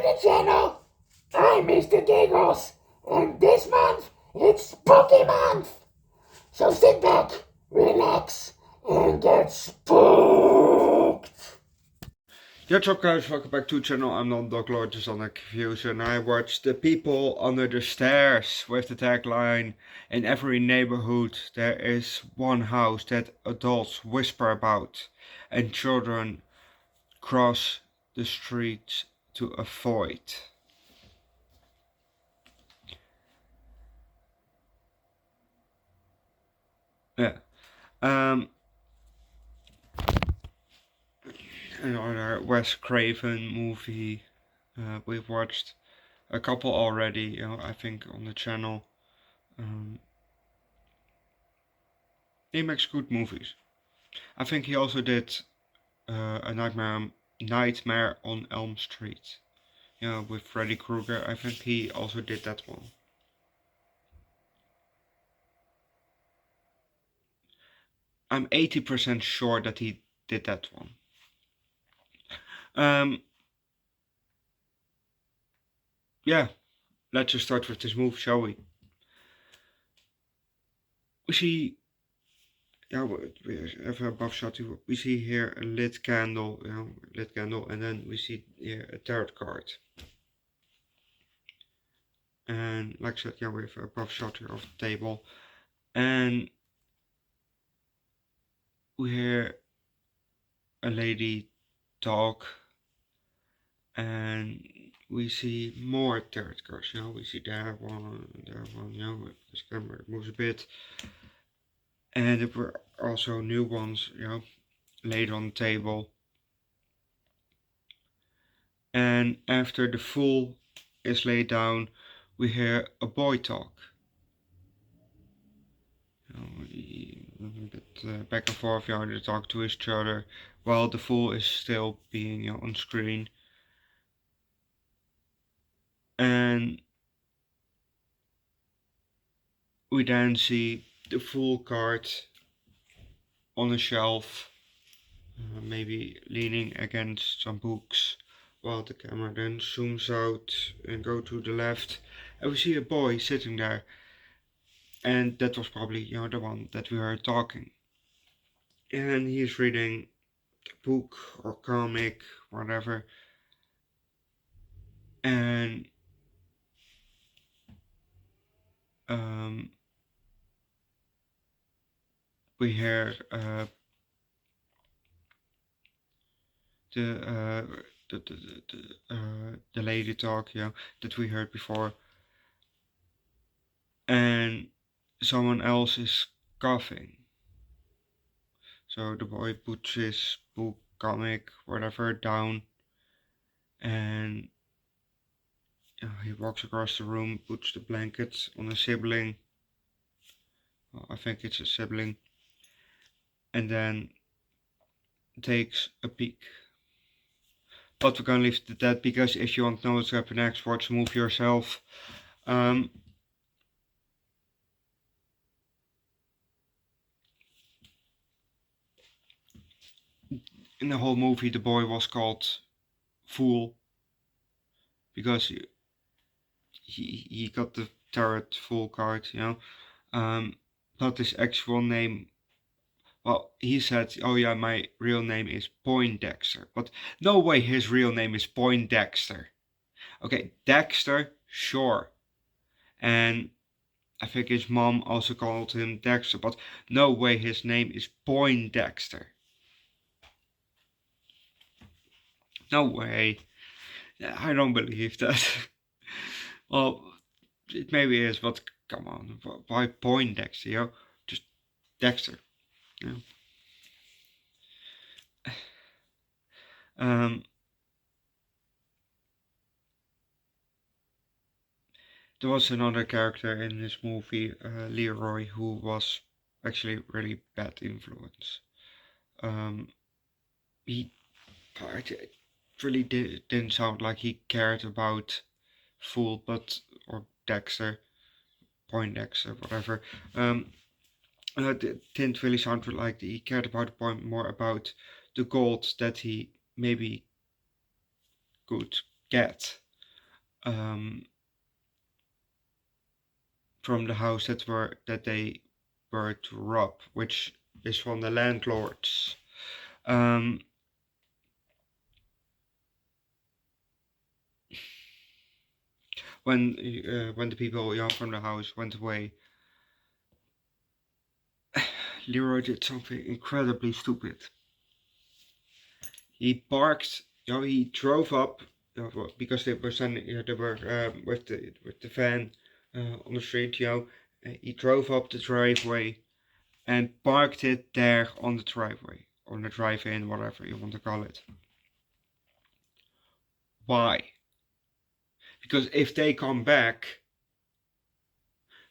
the channel. I'm Mr. Giggles, and this month it's Spooky Month. So sit back, relax, and get spooked. What's up guys, welcome back to the channel. I'm Underdog Reacts, and I watched The People Under the Stairs with the tagline: in every neighborhood there is one house that adults whisper about and children cross the streets to avoid. Yeah. Another Wes Craven movie. We've watched a couple already, I think on the channel. He makes good movies. I think he also did a Nightmare on Elm Street. With Freddy Krueger. I think he also did that one. I'm 80% sure that he did that one. Yeah, let's just start with this move, shall we? We see, we have a above shot. We see here a lit candle, and then we see here a tarot card. And like I said, we have a above shot here of the table, and we hear a lady talk, and we see more tarot cards. We see there one, this camera moves a bit, and there were also new ones, laid on the table. And after the Fool is laid down, we hear a boy talk. A bit back and forth, they talk to each other while the Fool is still being on screen. And we then see the Fool card on a shelf, maybe leaning against some books, while the camera then zooms out and go to the left, and we see a boy sitting there, and that was probably the one that we heard talking, and he's reading a book or comic, whatever, and we hear the lady talk, that we heard before, and someone else is coughing. So the boy puts his book, comic, whatever down, and he walks across the room, puts the blanket on a sibling. Well, I think it's a sibling, and then takes a peek. But we're gonna leave it at that, because if you want to know what's happening next, watch the movie yourself. In the whole movie, the boy was called Fool because he got the tarot Fool card, but his actual name, well, he said, oh yeah, my real name is Poindexter, but no way his real name is Poindexter. Okay, Dexter, sure, and I think his mom also called him Dexter, but no way his name is Poindexter. No way. I don't believe that. Well, it maybe is, but come on, why Poindexter, just Dexter, There was another character in this movie, Leroy, who was actually really bad influence. It really didn't sound like he cared about Fool, or Dexter, Poindexter, whatever. It didn't really sound like he cared about the point, more about the gold that he maybe could get. from the house that they were to rob, which is from the landlords. When the people from the house went away, Leroy did something incredibly stupid. He parked. He drove up because they were sending. They were with the van on the street. He drove up the driveway and parked it there on the driveway, or the drive-in, whatever you want to call it. Why? Because if they come back,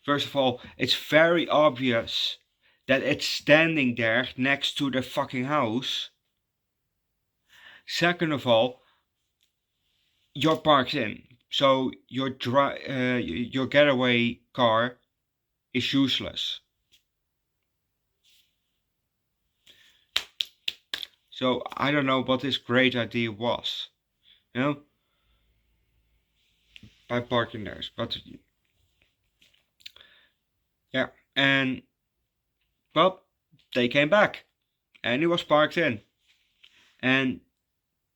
first of all, it's very obvious that it's standing there next to the fucking house. Second of all, you're parked in, so your getaway car is useless. So I don't know what this great idea was, by parking there. But yeah, and well, they came back, and he was parked in, and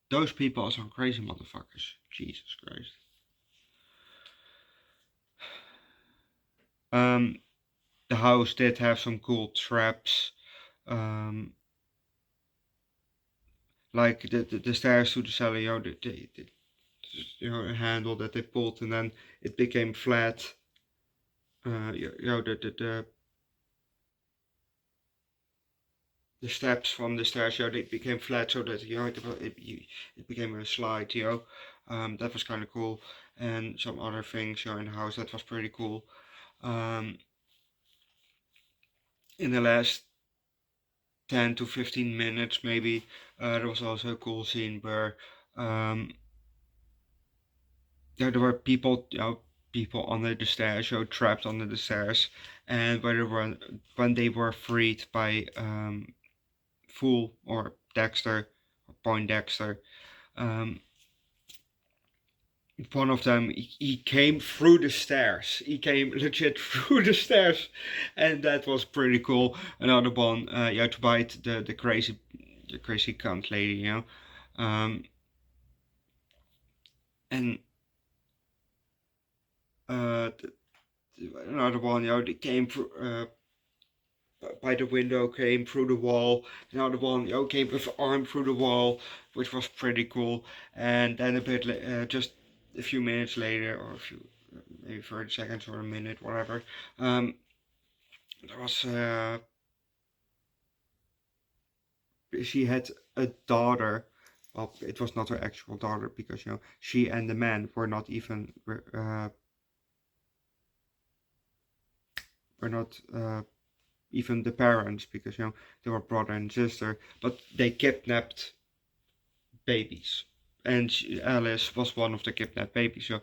those people are some crazy motherfuckers. Jesus Christ. The house did have some cool traps, like the stairs to the cellar, a handle that they pulled and then it became flat. The steps from the stairs, they became flat so that it became a slide. That was kind of cool, and some other things in the house that was pretty cool. In the last 10 to 15 minutes, maybe, there was also a cool scene where there were people, people under the stairs, trapped under the stairs, and when they were freed by Fool or Dexter, or Poindexter, one of them, he came through the stairs. He came legit through the stairs, and that was pretty cool. Another one, to bite the crazy cunt lady, and another one, they came through by the window, came through the wall. Another one, came with an arm through the wall, which was pretty cool. And then just a few minutes later, or maybe 30 seconds or a minute, whatever, there was she had a daughter. Well, it was not her actual daughter because she and the man were not even even the parents, because they were brother and sister, but they kidnapped babies, and Alice was one of the kidnapped babies. So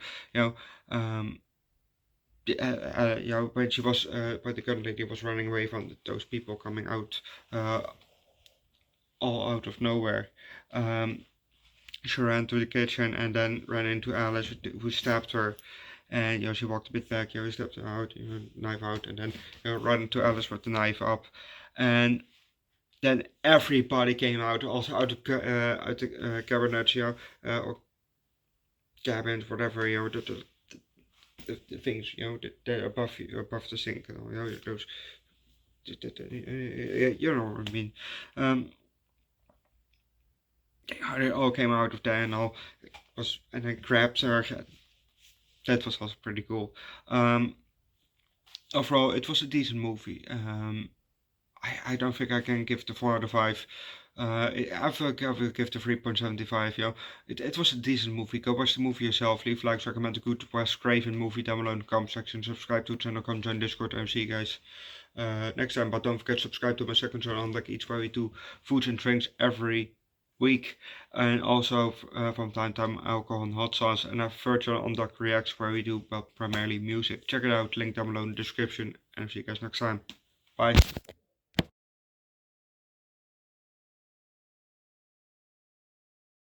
when she was when the gun lady was running away from those people coming out, all out of nowhere, she ran to the kitchen and then ran into Alice, who stabbed her. And she walked a bit back, he stepped out, knife out, and then ran to Alice with the knife up. And then everybody came out, also out of the cabinet, or cabins, whatever, the things, the above the sink, those, you know what I mean. They all came out of there and then grabbed her. That was also pretty cool. Overall, it was a decent movie. I don't think I can give the 4 out of 5. I think I will give the 3.75. It was a decent movie. Go watch the movie yourself. Leave likes, recommend a good Wes Craven movie down below in the comment section. Subscribe to the channel, come join Discord, and see you guys next time. But don't forget to subscribe to my second channel, Underdog Eats, where we do foods and drinks every week, and also from time to time alcohol and hot sauce, and a third channel, Underdog Reacts, where we do primarily music. Check it out, link down below in the description, and see you guys next time. Bye.